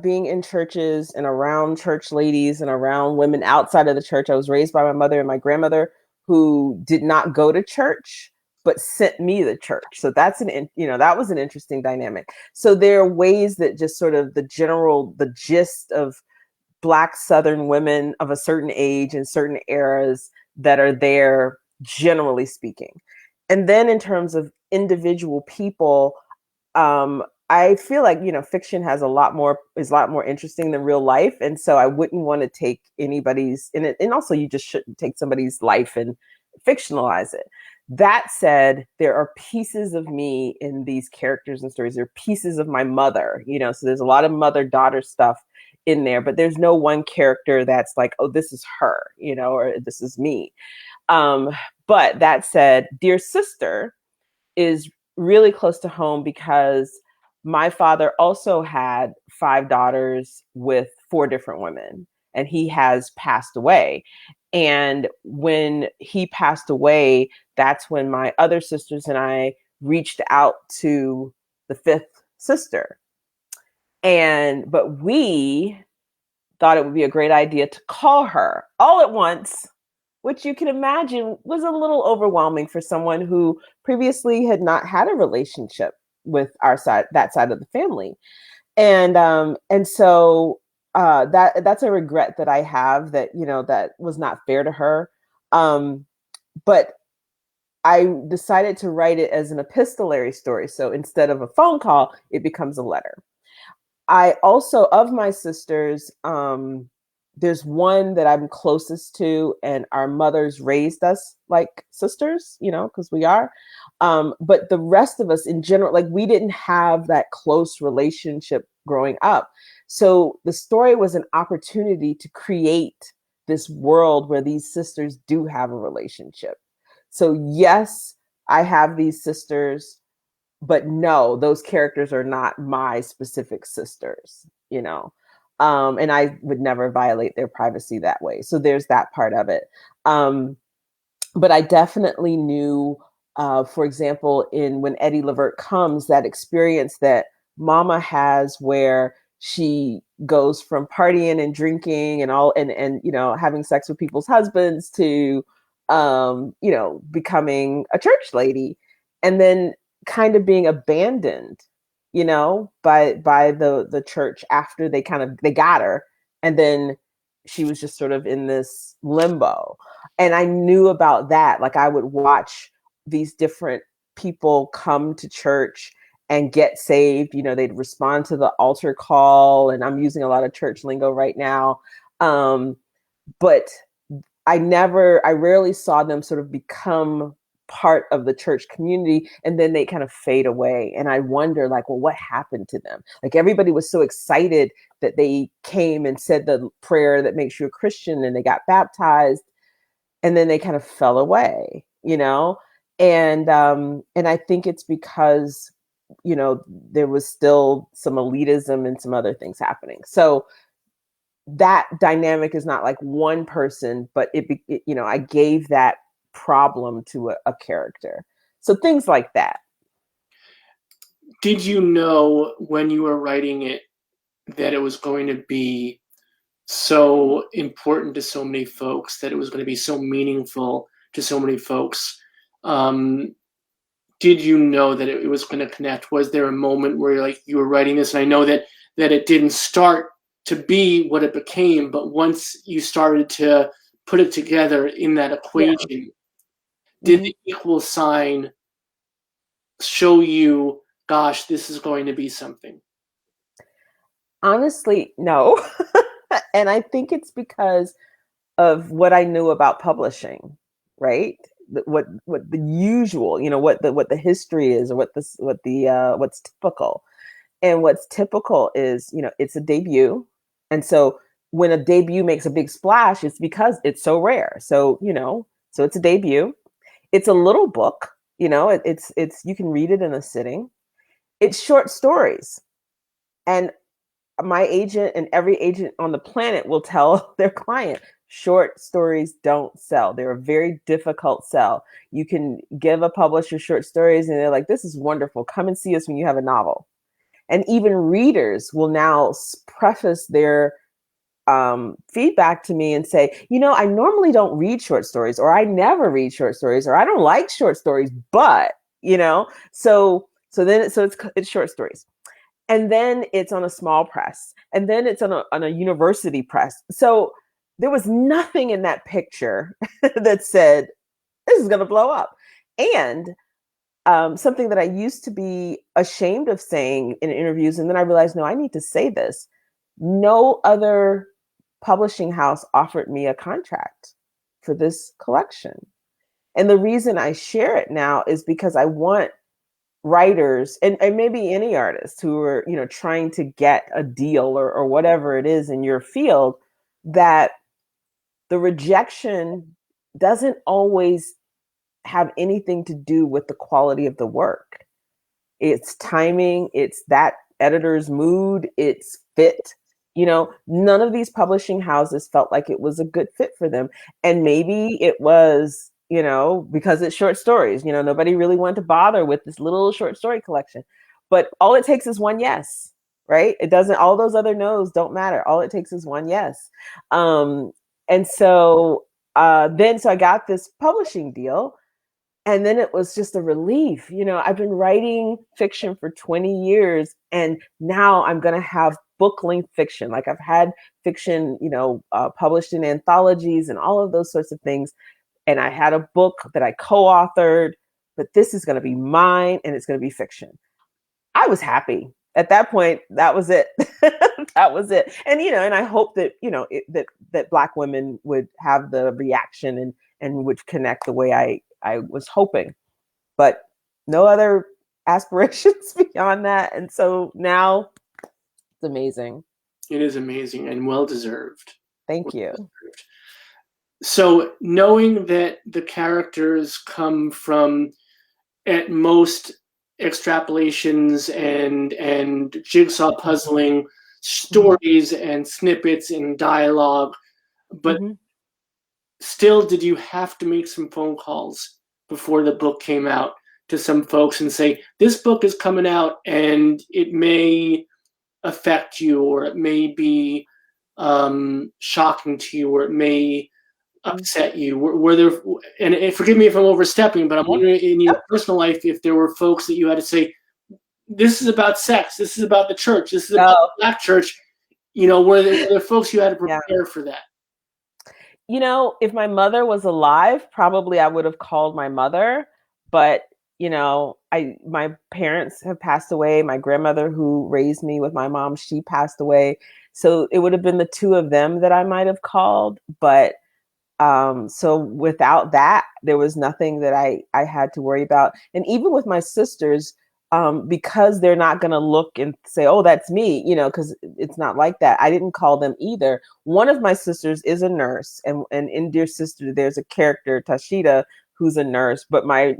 being in churches and around church ladies and around women outside of the church. I was raised by my mother and my grandmother, who did not go to church, but sent me to church. So that was an interesting dynamic. So there are ways that just sort of the gist of Black Southern women of a certain age and certain eras that are there, generally speaking. And then in terms of individual people, I feel like, fiction is a lot more interesting than real life. And so I wouldn't want to take anybody's in it. And also you just shouldn't take somebody's life and fictionalize it. That said, there are pieces of me in these characters and stories. There are pieces of my mother, so there's a lot of mother-daughter stuff in there, but there's no one character that's like, oh, this is her, or this is me. But that said, Dear Sister is really close to home because my father also had 5 daughters with 4 different women, and he has passed away. And when he passed away, that's when my other sisters and I reached out to the 5th sister. But we thought it would be a great idea to call her all at once, which you can imagine was a little overwhelming for someone who previously had not had a relationship with that side of the family. And so that's a regret that I have, that, that was not fair to her. But I decided to write it as an epistolary story. So instead of a phone call, it becomes a letter. I also, of my sisters, there's one that I'm closest to, and our mothers raised us like sisters, because we are. But the rest of us in general, like, we didn't have that close relationship growing up. So the story was an opportunity to create this world where these sisters do have a relationship. So yes, I have these sisters, but no, those characters are not my specific sisters, and I would never violate their privacy that way. So there's that part of it. But I definitely knew, for example, when Eddie Levert comes, that experience that Mama has, where she goes from partying and drinking and having sex with people's husbands to, becoming a church lady, and then kind of being abandoned, by the church after they got her, and then she was just sort of in this limbo. And I knew about that. Like I would watch these different people come to church and get saved. You know, they'd respond to the altar call, and I'm using a lot of church lingo right now. But I rarely saw them sort of become part of the church community, and then they kind of fade away. And I wonder, like, well, what happened to them? Like, everybody was so excited that they came and said the prayer that makes you a Christian, and they got baptized, and then they kind of fell away, you know? And I think it's because, you know, there was still some elitism and some other things happening. So that dynamic is not like one person, but it you know, I gave that problem to a character. So things like that. Did you know when you were writing it that it was going to be so important to so many folks, that it was going to be so meaningful to so many folks? Did you know that it was going to connect? Was there a moment where like you were writing this, and I know that it didn't start to be what it became, but once you started to put it together in that equation, did the equal sign show you, gosh, this is going to be something? Honestly, no. And I think it's because of what I knew about publishing, right? What the usual, you know, what the history is, or what's typical. And what's typical is, you know, it's a debut. And so when a debut makes a big splash, it's because it's so rare. So, you know, so it's a debut. It's a little book, you know, it's you can read it in a sitting. It's short stories. And my agent and every agent on the planet will tell their client, short stories don't sell. They're a very difficult sell. You can give a publisher short stories and they're like, this is wonderful. Come and see us when you have a novel. And even readers will now preface their feedback to me and say, you know, I normally don't read short stories, or I never read short stories, or I don't like short stories, but, you know, so it's short stories. And then it's on a small press, and then it's on a university press. So there was nothing in that picture that said, this is going to blow up. And something that I used to be ashamed of saying in interviews, and then I realized, no, I need to say this. No other publishing house offered me a contract for this collection. And the reason I share it now is because I want writers and maybe any artists who are, you know, trying to get a deal or whatever it is in your field, that the rejection doesn't always have anything to do with the quality of the work. It's timing, it's that editor's mood, it's fit. You know, none of these publishing houses felt like it was a good fit for them. And maybe it was, you know, because it's short stories, you know, nobody really wanted to bother with this little short story collection. But all it takes is one yes, right? It doesn't, all those other no's don't matter. All it takes is one yes. And so then I got this publishing deal. And then it was just a relief. You know, I've been writing fiction for 20 years, and now I'm going to have book-length fiction. Like, I've had fiction, you know, published in anthologies and all of those sorts of things. And I had a book that I co-authored, but this is going to be mine, and it's going to be fiction. I was happy. At that point, that was it. That was it. And, you know, and I hope that, you know, that Black women would have the reaction and would connect the way I was hoping, but no other aspirations beyond that. And so now it's amazing. It is amazing and well-deserved. Thank you. Well-deserved. So knowing that the characters come from, at most, extrapolations and jigsaw puzzling stories and snippets and dialogue, but still, did you have to make some phone calls before the book came out to some folks and say, this book is coming out and it may affect you, or it may be shocking to you, or it may upset you? Were there, and forgive me if I'm overstepping, but I'm wondering in your personal life if there were folks that you had to say, this is about sex, this is about the church, this is about the Black church, you know, were there folks you had to prepare for that? You know, if my mother was alive, probably I would have called my mother. But, you know, my parents have passed away. My grandmother who raised me with my mom, she passed away. So it would have been the two of them that I might have called. But so without that, there was nothing that I had to worry about. And even with my sisters, because they're not going to look and say, oh, that's me, you know, because it's not like that. I didn't call them either. One of my sisters is a nurse, and in Dear Sister, there's a character, Tashida, who's a nurse, but my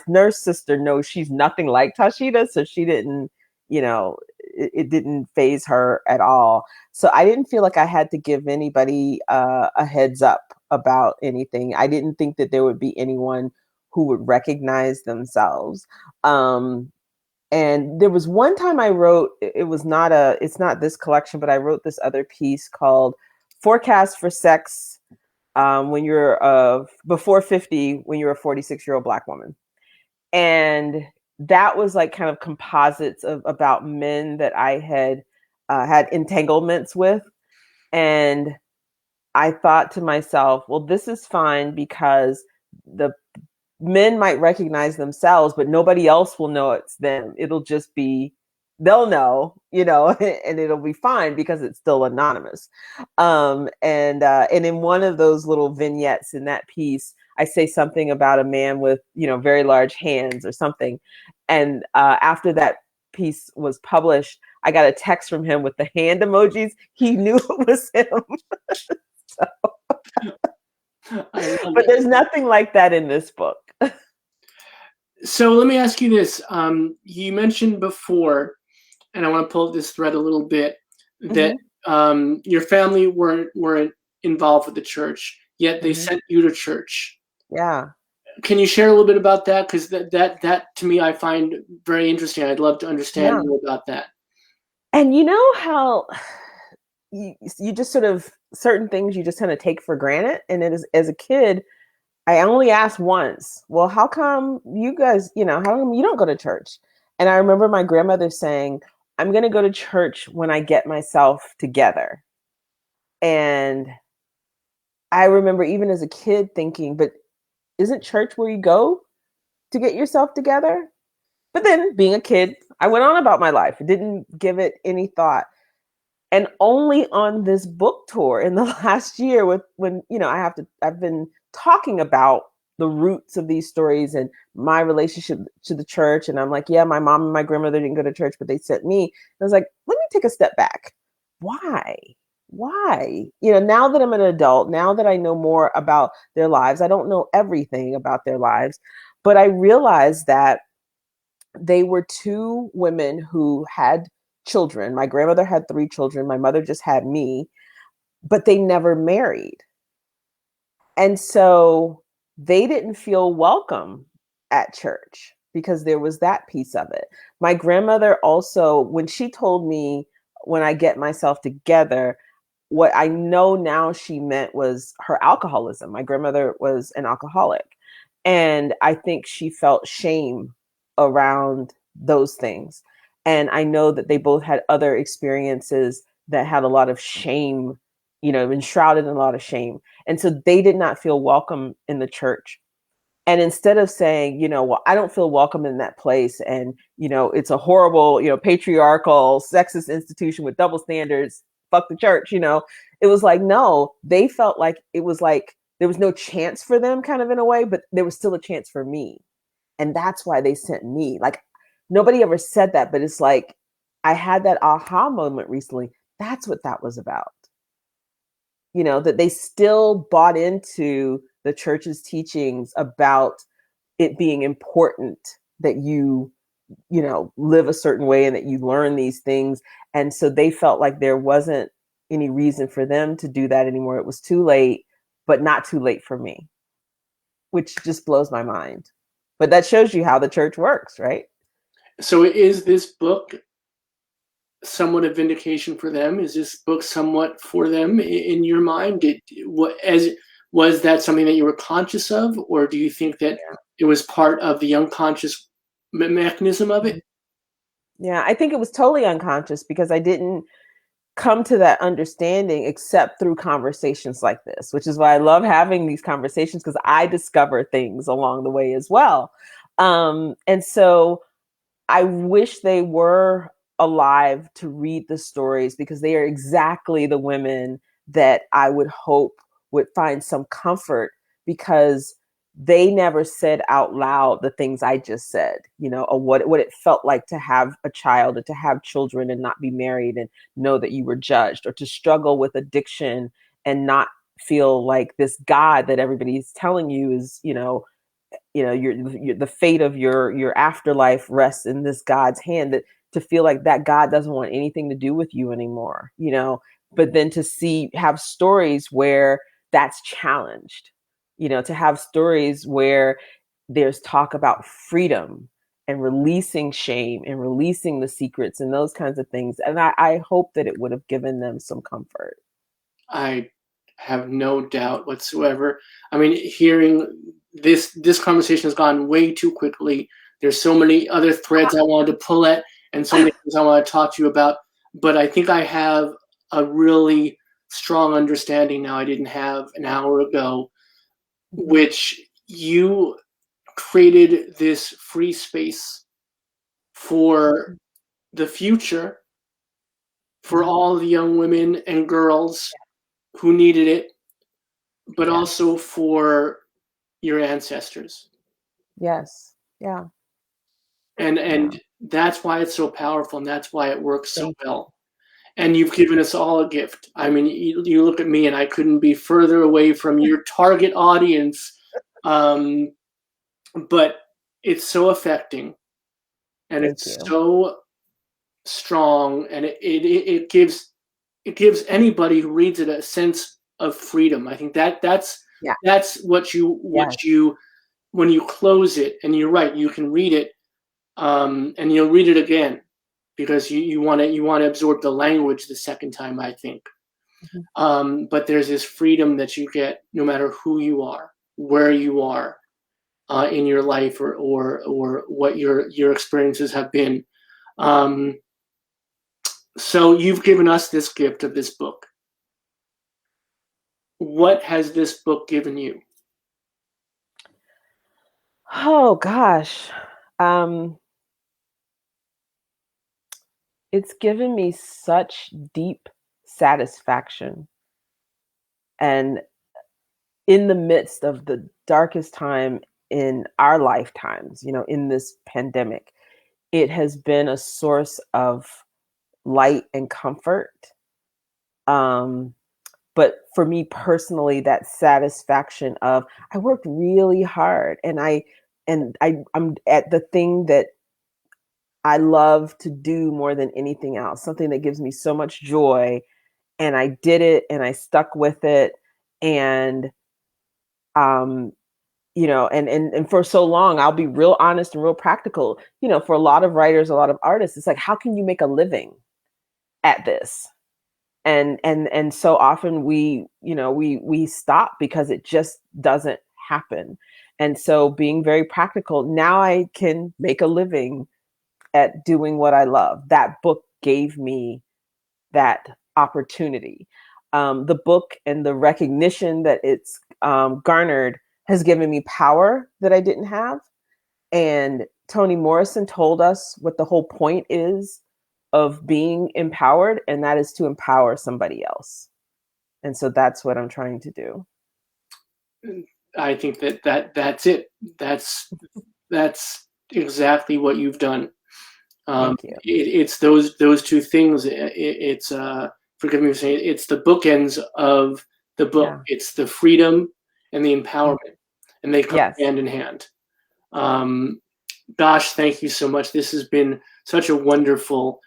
nurse sister knows she's nothing like Tashida, so she didn't, you know, it didn't phase her at all. So I didn't feel like I had to give anybody a heads up about anything. I didn't think that there would be anyone who would recognize themselves. And there was one time I wrote, it's not this collection, but I wrote this other piece called Forecast for Sex when you're before 50, when you're a 46-year-old Black woman. And that was like kind of composites about men that I had had entanglements with. And I thought to myself, well, this is fine because the men might recognize themselves, but nobody else will know it's them. It'll just be, they'll know, you know, and it'll be fine because it's still anonymous. And in one of those little vignettes in that piece, I say something about a man with, you know, very large hands or something. And after that piece was published, I got a text from him with the hand emojis. He knew it was him. But there's nothing like that in this book. So let me ask you this. You mentioned before, and I want to pull up this thread a little bit, that your family weren't involved with the church, yet they sent you to church. Yeah. Can you share a little bit about that? Because that to me I find very interesting. I'd love to understand more about that. And you know how you just sort of, certain things you just kind of take for granted. And it is, as a kid, I only asked once, well, how come you guys, you know, how come you don't go to church? And I remember my grandmother saying, I'm going to go to church when I get myself together. And I remember even as a kid thinking, but isn't church where you go to get yourself together? But then being a kid, I went on about my life. I didn't give it any thought. And only on this book tour in the last year when, you know, I've been talking about the roots of these stories and my relationship to the church. And I'm like, yeah, my mom and my grandmother didn't go to church, but they sent me. And I was like, let me take a step back. Why? You know, now that I'm an adult, now that I know more about their lives, I don't know everything about their lives, but I realized that they were two women who had children. My grandmother had 3 children. My mother just had me, but they never married. And so they didn't feel welcome at church because there was that piece of it. My grandmother also, when she told me, when I get myself together, what I know now she meant was her alcoholism. My grandmother was an alcoholic. And I think she felt shame around those things. And I know that they both had other experiences that had a lot of shame, you know, enshrouded in a lot of shame. And so they did not feel welcome in the church. And instead of saying, you know, well, I don't feel welcome in that place, and, you know, it's a horrible, you know, patriarchal, sexist institution with double standards, fuck the church, you know, it was like, no, they felt like it was like there was no chance for them, kind of, in a way, but there was still a chance for me. And that's why they sent me. Like, nobody ever said that, but it's like, I had that aha moment recently. That's what that was about. You know, that they still bought into the church's teachings about it being important that you know, live a certain way and that you learn these things. And so they felt like there wasn't any reason for them to do that anymore. It was too late, but not too late for me, which just blows my mind. But that shows you how the church works, right? So is this book somewhat a vindication for them? Is this book somewhat for them in your mind? Was that something that you were conscious of, or do you think that it was part of the unconscious mechanism of it? Yeah, I think it was totally unconscious because I didn't come to that understanding except through conversations like this, which is why I love having these conversations, because I discover things along the way as well. And so I wish they were alive to read the stories, because they are exactly the women that I would hope would find some comfort, because they never said out loud the things I just said, or what it felt like to have a child, or to have children and not be married and know that you were judged, or to struggle with addiction and not feel like this God that everybody's telling you is, the fate of your afterlife rests in this God's hand, that to feel like that God doesn't want anything to do with you anymore, but then to have stories where that's challenged, to have stories where there's talk about freedom and releasing shame and releasing the secrets and those kinds of things. And I hope that it would have given them some comfort. I have no doubt whatsoever. I mean, hearing this conversation has gone way too quickly. There's so many other threads I wanted to pull at, and so many things I want to talk to you about. But I think I have a really strong understanding now I didn't have an hour ago, which you created this free space for the future, for all the young women and girls who needed it, but also for your ancestors. Yes. Yeah. And that's why it's so powerful, and that's why it works so well. And you've given us all a gift. I mean, you look at me, and I couldn't be further away from your target audience, but it's so affecting, and it's so strong, and it gives anybody who reads it a sense of freedom. I think that's what you when you close it, and you're right, you can read it, and you'll read it again, because you want to absorb the language the second time, I think. But there's this freedom that you get no matter who you are, where you are in your life, or what your experiences have been. So you've given us this gift of this book. What has this book given you? Oh gosh. It's given me such deep satisfaction. And in the midst of the darkest time in our lifetimes, in this pandemic, it has been a source of light and comfort. But for me personally, that satisfaction of, I worked really hard, and I'm at the thing that I love to do more than anything else, something that gives me so much joy, and I did it, and I stuck with it, and and for so long, I'll be real honest and real practical, for a lot of writers, a lot of artists, it's like, how can you make a living at this? And so often we stop because it just doesn't happen. And so being very practical, now I can make a living at doing what I love. That book gave me that opportunity. The book and the recognition that it's garnered has given me power that I didn't have. And Toni Morrison told us what the whole point is of being empowered, and that is to empower somebody else. And so that's what I'm trying to do. I think that's it. That's exactly what you've done. Thank you. It's those two things. It's forgive me for saying it, it's the bookends of the book. Yeah. It's the freedom and the empowerment, and they come hand in hand. Gosh, thank you so much. This has been such a wonderful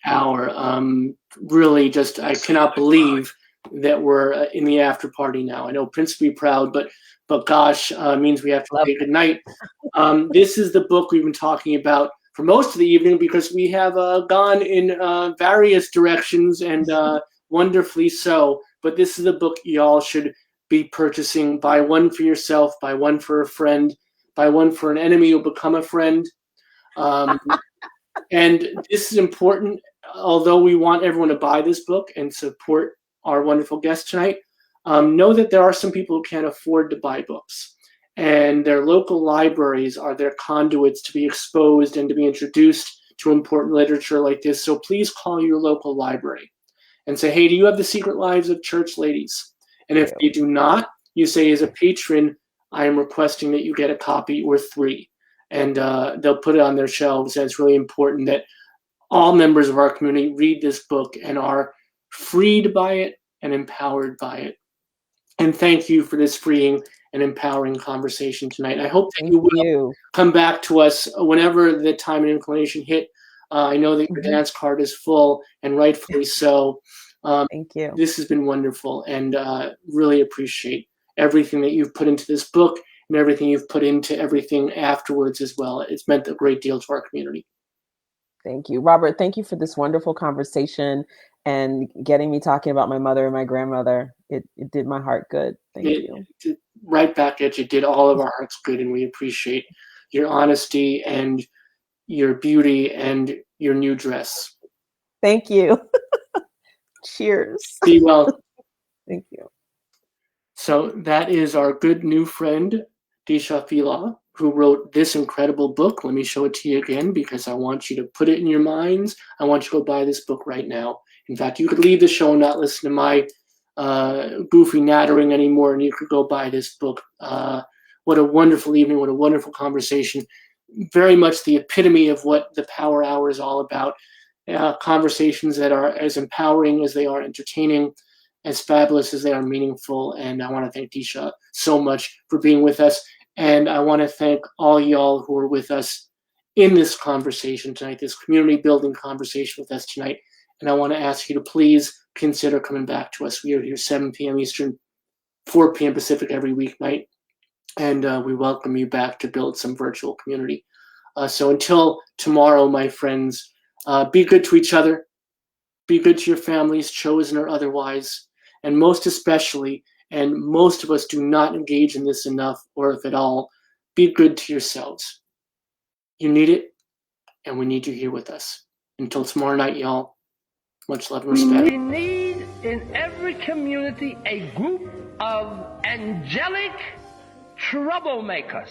hour. Really, just I cannot believe that we're in the after party now. I know Prince will be proud, but gosh, means we have to say good night. This is the book we've been talking about for most of the evening, because we have gone in various directions, and wonderfully so. But this is the book y'all should be purchasing. Buy one for yourself, buy one for a friend, buy one for an enemy who'll become a friend. And this is important. although we want everyone to buy this book and support our wonderful guest tonight, know that there are some people who can't afford to buy books. And their local libraries are their conduits to be exposed and to be introduced to important literature like this. So please call your local library and say, hey, do you have The Secret Lives of Church Ladies? And if you do not, you say, as a patron, I am requesting that you get a copy or 3. And they'll put it on their shelves. And it's really important that all members of our community read this book and are freed by it and empowered by it. And thank you for this freeing and empowering conversation tonight. I hope that you will come back to us whenever the time and inclination hit. I know that your dance card is full, and rightfully so. Thank you. This has been wonderful, and really appreciate everything that you've put into this book and everything you've put into everything afterwards as well. It's meant a great deal to our community. Thank you, Robert. Thank you for this wonderful conversation and getting me talking about my mother and my grandmother. It did my heart good. Thank you. Right back at you. Did all of our hearts good, and we appreciate your honesty and your beauty and your new dress. Thank you. Cheers. Be well. Thank you. So that is our good new friend, Deesha Philyaw, who wrote this incredible book. Let me show it to you again because I want you to put it in your minds. I want you to go buy this book right now. In fact, you could leave the show and not listen to my goofy nattering anymore, and you could go buy this book. What a wonderful evening. What a wonderful conversation. Very much the epitome of what the Power Hour is all about. Conversations that are as empowering as they are entertaining, as fabulous as they are meaningful. And I want to thank Deesha so much for being with us. And I want to thank all y'all who are with us in this conversation tonight, this community building conversation with us tonight. And I want to ask you to please consider coming back to us. We are here 7 p.m. Eastern, 4 p.m. Pacific every weeknight. And we welcome you back to build some virtual community. So until tomorrow, my friends, be good to each other. Be good to your families, chosen or otherwise. And most especially, and most of us do not engage in this enough, or if at all, be good to yourselves. You need it, and we need you here with us. Until tomorrow night, y'all, much love and respect. We need in every community a group of angelic troublemakers.